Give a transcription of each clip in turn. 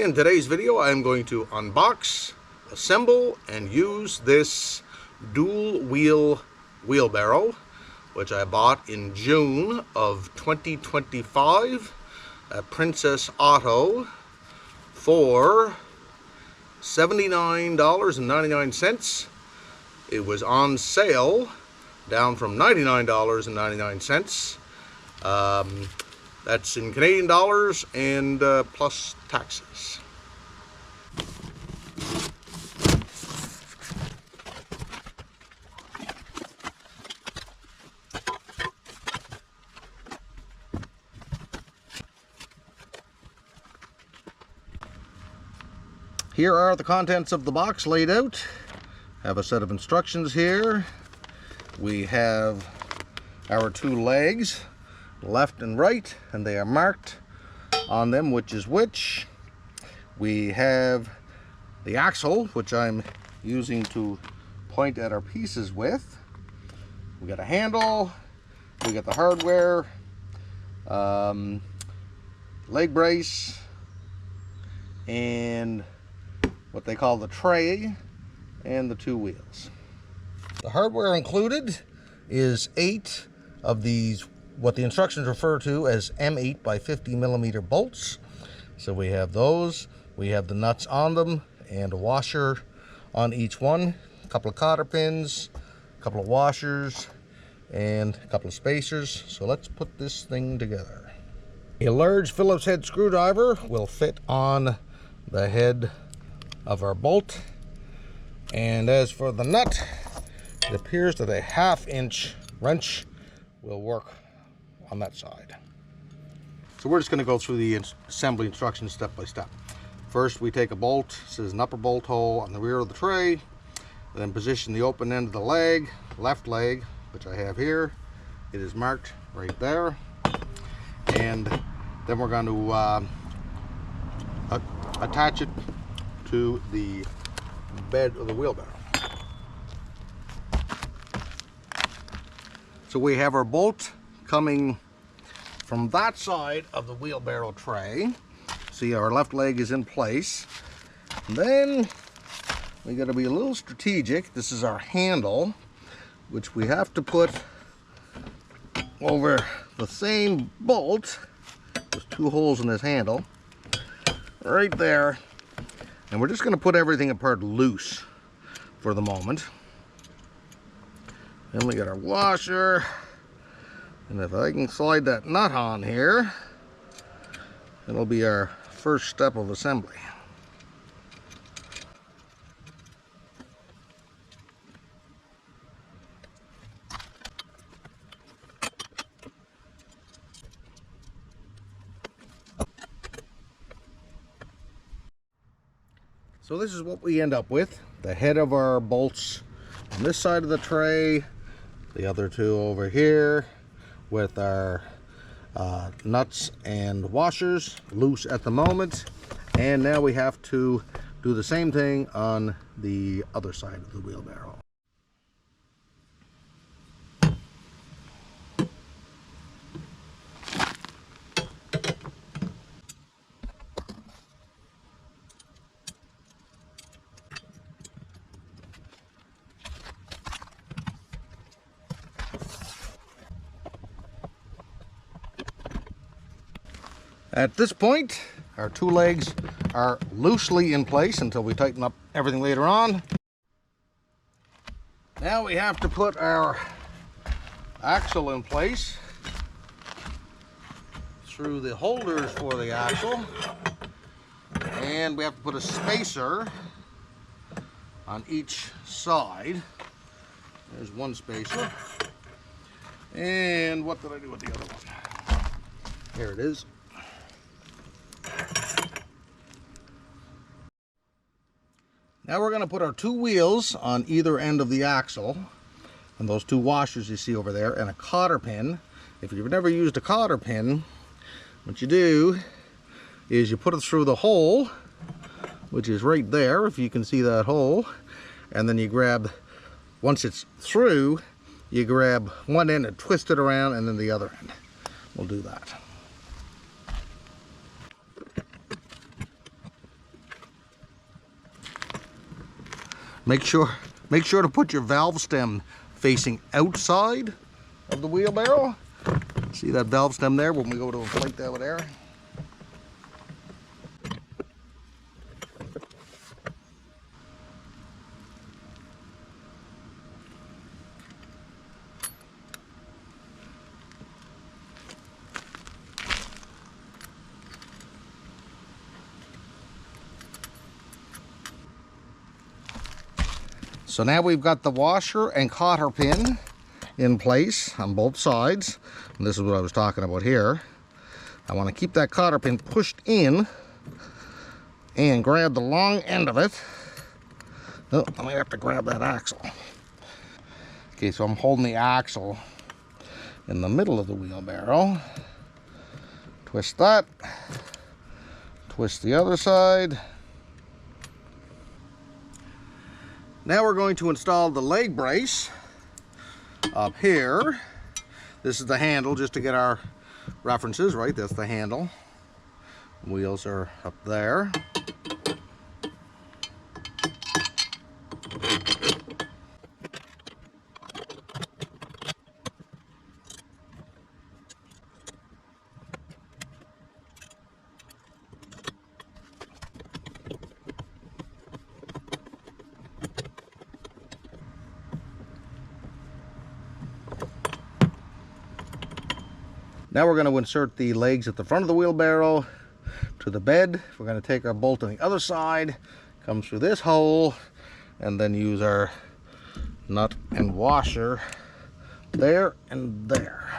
in today's video I'm going to unbox, assemble, and use this dual wheel wheelbarrow, which I bought in June of 2025 at Princess Auto for $79.99. It was on sale, down from $99.99. That's in Canadian dollars and plus taxes. Here are the contents of the box laid out. I have a set of instructions here. We have our two legs, left and right, and they are marked on them which is which. We have the axle, which I'm using to point at our pieces with. We got a handle, we got the hardware, leg brace, and what they call the tray, and the two wheels. The hardware included is 8 of these, what the instructions refer to as M8 by 50 millimeter bolts. So we have those, we have the nuts on them, and a washer on each one, a couple of cotter pins, a couple of washers, and a couple of spacers. So let's put this thing together. A large Phillips head screwdriver will fit on the head of our bolt, and as for the nut, it appears that a 1/2 inch wrench will work on that side. So we're just going to go through the assembly instructions step by step. First, we take a bolt. This is an upper bolt hole on the rear of the tray, then position the open end of the leg, left leg, which I have here. It is marked right there, and then we're going to attach it to the bed of the wheelbarrow. So we have our bolt coming from that side of the wheelbarrow tray. See, our left leg is in place. And then we got to be a little strategic. This is our handle, which we have to put over the same bolt. There's 2 holes in this handle, right there. And we're just going to put everything apart loose for the moment. Then we got our washer. And if I can slide that nut on here, it'll be our first step of assembly. So this is what we end up with. The head of our bolts on this side of the tray, the other 2 over here, with our nuts and washers loose at the moment. And now we have to do the same thing on the other side of the wheelbarrow. At this point, our 2 legs are loosely in place until we tighten up everything later on. Now we have to put our axle in place through the holders for the axle, and we have to put a spacer on each side. There's one spacer. And what did I do with the other one? Here it is. Now we're going to put our 2 wheels on either end of the axle, and those 2 washers you see over there, and a cotter pin. If you've never used a cotter pin, what you do is you put it through the hole, which is right there, if you can see that hole, and then you grab, once it's through, you grab one end and twist it around, and then the other end. We'll do that. Make sure to put your valve stem facing outside of the wheelbarrow. See that valve stem there when we go to inflate that with air? So now we've got the washer and cotter pin in place on both sides. And this is what I was talking about here. I want to keep that cotter pin pushed in and grab the long end of it. Oh, I might have to grab that axle. Okay, so I'm holding the axle in the middle of the wheelbarrow. Twist that. Twist the other side. Now we're going to install the leg brace up here. This is the handle, just to get our references, right? That's the handle. Wheels are up there. Now we're going to insert the legs at the front of the wheelbarrow to the bed. We're going to take our bolt on the other side, come through this hole, and then use our nut and washer there and there.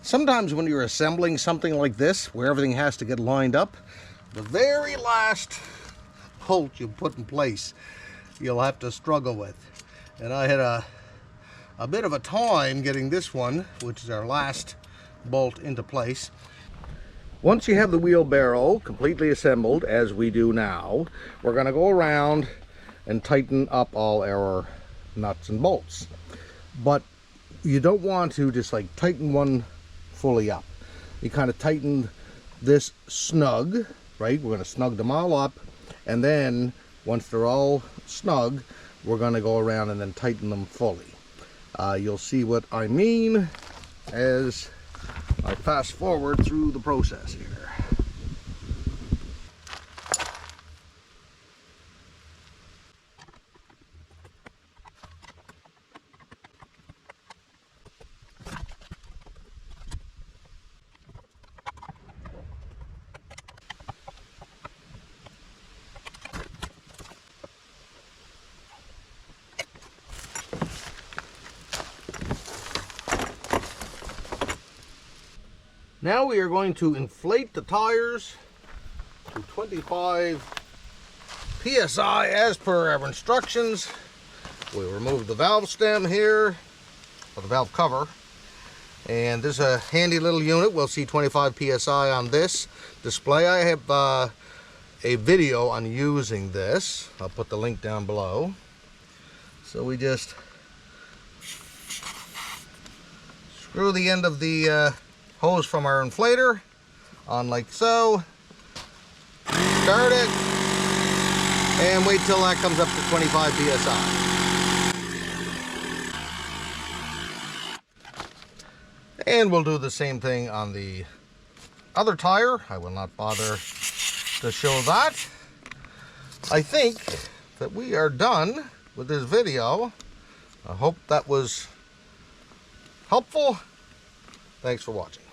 Sometimes when you're assembling something like this, where everything has to get lined up, the very last bolt you put in place you'll have to struggle with, and I had a bit of a time getting this one, which is our last bolt, into place. Once you have the wheelbarrow completely assembled, as we do now, we're going to go around and tighten up all our nuts and bolts. But you don't want to just like tighten one fully up. You kind of tighten this snug, right? We're going to snug them all up. And then, once they're all snug, we're going to go around and then tighten them fully. You'll see what I mean as I fast forward through the process here. Now we are going to inflate the tires to 25 psi as per our instructions. We remove the valve stem here, or the valve cover, and this is a handy little unit. We'll see 25 psi on this display. I have a video on using this. I'll put the link down below. So we just screw the end of the hose from our inflator on like so, start it, and wait till that comes up to 25 psi. And we'll do the same thing on the other tire. I will not bother to show that. I think that we are done with this video. I hope that was helpful. Thanks for watching.